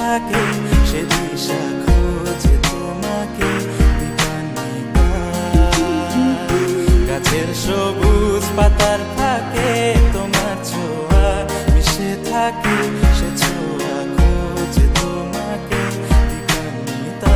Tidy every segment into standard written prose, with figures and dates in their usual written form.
থাকে সে দিশা খোঁজে তোমাকে দিবানিতা। গাছের সবুজ পাতার থাকে তোমার ছোঁয়া মিশে থাকে সে ছোঁয়া খোঁজে তোমাকে দিবানিতা।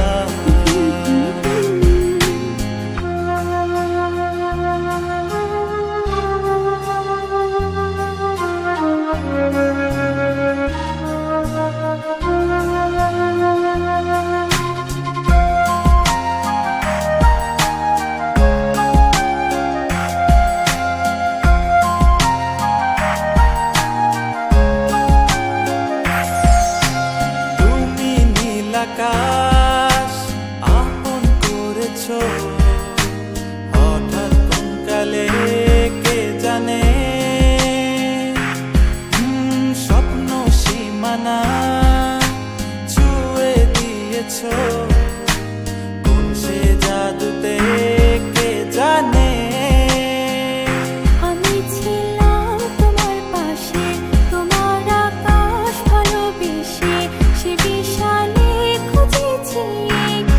আকাশ আপন করেছো হঠাৎ কোন কালে কে জানে, স্বপ্ন সীমানা ছুঁয়ে দিয়েছো।